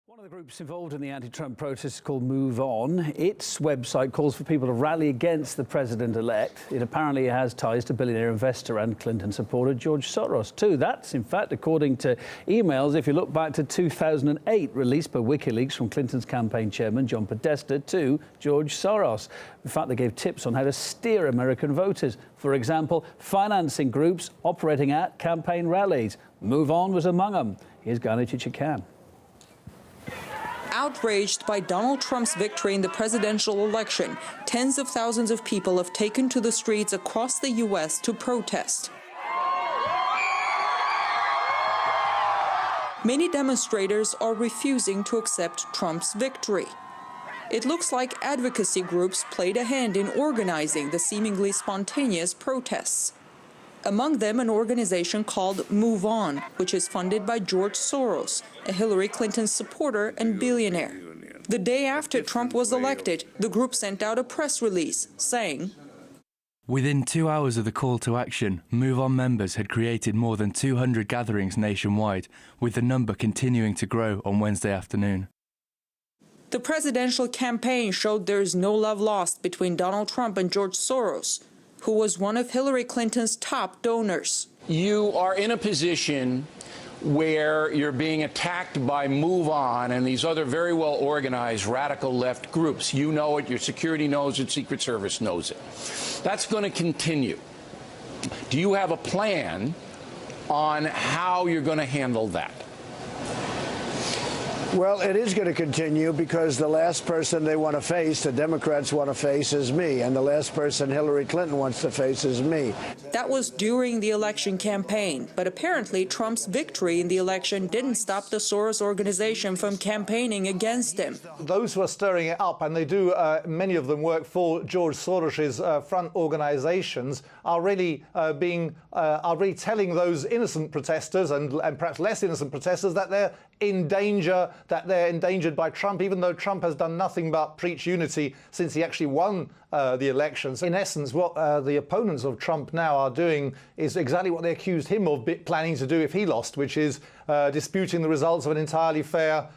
One of the groups involved in the anti-Trump protests is called Move On. Its website calls for people to rally against the president-elect. It apparently has ties to billionaire investor and Clinton supporter George Soros, too. That's, in fact, according to emails, if you look back to 2008, released by WikiLeaks from Clinton's campaign chairman, John Podesta, to George Soros. In fact, they gave tips on how to steer American voters. For example, financing groups operating at campaign rallies. Move On was among them. Here's Ghana Chichikan. Outraged by Donald Trump's victory in the presidential election, tens of thousands of people have taken to the streets across the U.S. to protest. Many demonstrators are refusing to accept Trump's victory. It looks like advocacy groups played a hand in organizing the seemingly spontaneous protests. Among them, an organization called Move On, which is funded by George Soros, a Hillary Clinton supporter and billionaire. The day after Trump was elected, the group sent out a press release saying, "Within 2 hours of the call to action, Move On members had created more than 200 gatherings nationwide, with the number continuing to grow on Wednesday afternoon." The presidential campaign showed there is no love lost between Donald Trump and George Soros, who was one of Hillary Clinton's top donors. You are in a position where you're being attacked by Move On and these other very well organized radical left groups. You know it, your security knows it, Secret Service knows it. That's going to continue. Do you have a plan on how you're going to handle that? Well, it is going to continue because the last person they want to face, the Democrats want to face, is me. And the last person Hillary Clinton wants to face is me. That was during the election campaign. But apparently Trump's victory in the election didn't stop the Soros organization from campaigning against him. Those who are stirring it up, and they do, many of them work for George Soros's front organizations, are really telling those innocent protesters and perhaps less innocent protesters that they're in danger, that they're endangered by Trump, even though Trump has done nothing but preach unity since he actually won the elections. In essence, what the opponents of Trump now are doing is exactly what they accused him of planning to do if he lost, which is disputing the results of an entirely fair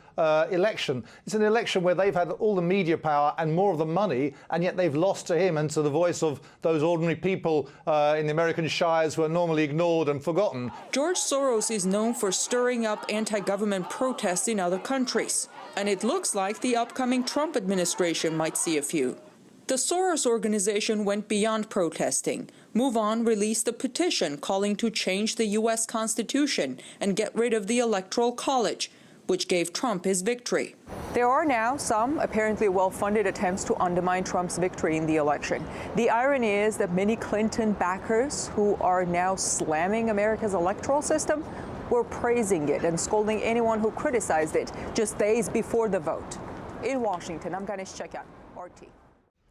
election. It's an election where they've had all the media power and more of the money, and yet they've lost to him and to the voice of those ordinary people in the American shires who are normally ignored and forgotten. George Soros is known for stirring up anti-government protests in other countries, and it looks like the upcoming Trump administration might see a few. The Soros organization went beyond protesting. Move On released a petition calling to change the U.S. Constitution and get rid of the Electoral College, which gave Trump his victory. There are now some apparently well-funded attempts to undermine Trump's victory in the election. The irony is that many Clinton backers who are now slamming America's electoral system were praising it and scolding anyone who criticized it just days before the vote. In Washington, I'm Ganesh Chakyan, RT.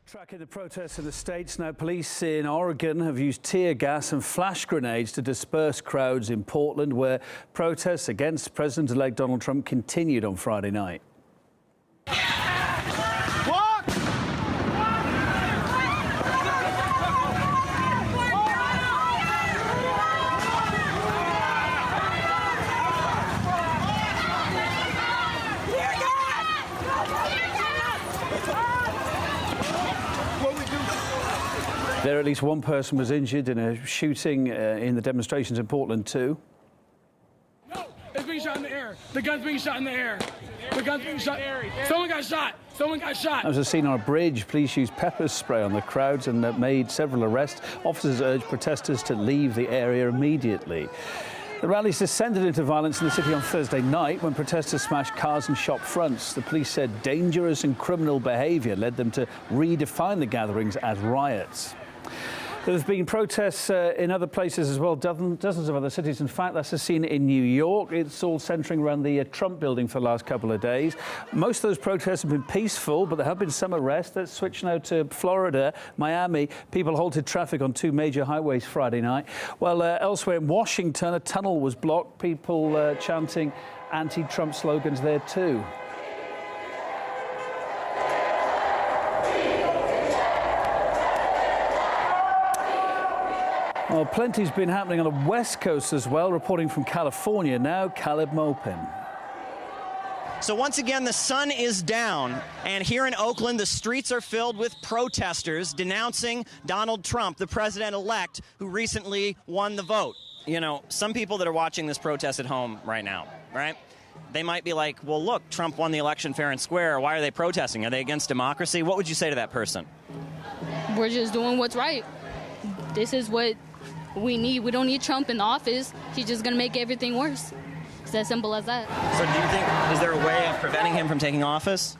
Tracking the protests in the States now, police in Oregon have used tear gas and flash grenades to disperse crowds in Portland, where protests against President-elect Donald Trump continued on Friday night. There, at least one person was injured in a shooting in the demonstrations in Portland, too. No, it's being shot in the air. The gun's being shot in the air. The gun's being shot. Someone got shot. Someone got shot. That was a scene on a bridge. Police used pepper spray on the crowds and made several arrests. Officers urged protesters to leave the area immediately. The rallies descended into violence in the city on Thursday night when protesters smashed cars and shop fronts. The police said dangerous and criminal behaviour led them to redefine the gatherings as riots. There's been protests in other places as well, dozens of other cities. In fact, that's a scene in New York. It's all centering around the Trump building for the last couple of days. Most of those protests have been peaceful, but there have been some arrests. Let's switch now to Florida, Miami. People halted traffic on two major highways Friday night. Well, elsewhere in Washington, a tunnel was blocked. People chanting anti-Trump slogans there too. Well, plenty's been happening on the West Coast as well. Reporting from California now, Caleb Mopin. So once again, the sun is down, and here in Oakland, the streets are filled with protesters denouncing Donald Trump, the president-elect, who recently won the vote. You know, some people that are watching this protest at home right now, right? They might be like, well, look, Trump won the election fair and square. Why are they protesting? Are they against democracy? What would you say to that person? We're just doing what's right. This is what we need. We don't need Trump in the office. He's just going to make everything worse. It's as simple as that. So do you think, is there a way of preventing him from taking office?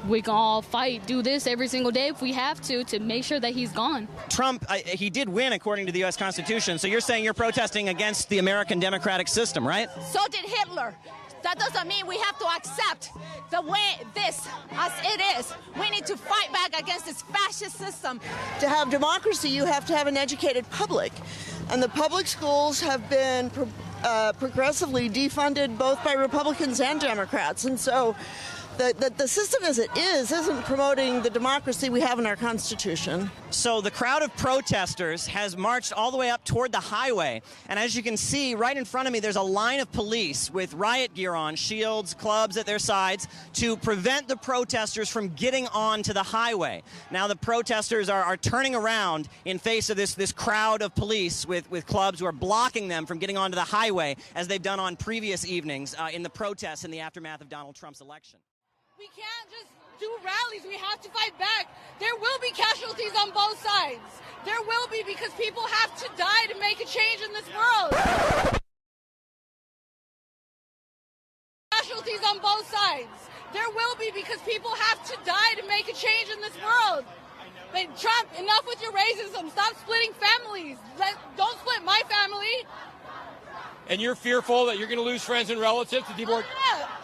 We can all fight, do this every single day if we have to make sure that he's gone. Trump, he did win according to the U.S. Constitution, so you're saying you're protesting against the American democratic system, right? So did Hitler. That doesn't mean we have to accept the way this as it is. We need to fight back against this fascist system. To have democracy, you have to have an educated public. And the public schools have been progressively defunded both by Republicans and Democrats. And so the system as it is isn't promoting the democracy we have in our Constitution. So the crowd of protesters has marched all the way up toward the highway. And as you can see, right in front of me, there's a line of police with riot gear on, shields, clubs at their sides, to prevent the protesters from getting onto the highway. Now the protesters are turning around in face of this crowd of police with clubs who are blocking them from getting onto the highway, as they've done on previous evenings in the protests in the aftermath of Donald Trump's election. We can't just do rallies. We have to fight back. There will be casualties on both sides. There will be, because people have to die to make a change in this world. Casualties on both sides. There will be, because people have to die to make a change in this world. But Trump, enough with your racism. Stop splitting families. Don't split my family. And you're fearful that you're going to lose friends and relatives to deportation?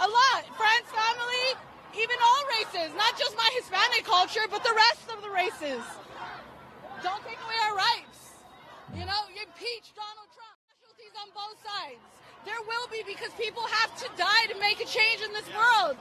A lot. Friends, family, even all races. Not just my Hispanic culture, but the rest of the races. Don't take away our rights. You know, you impeach Donald Trump. Casualties on both sides. There will be, because people have to die to make a change in this world.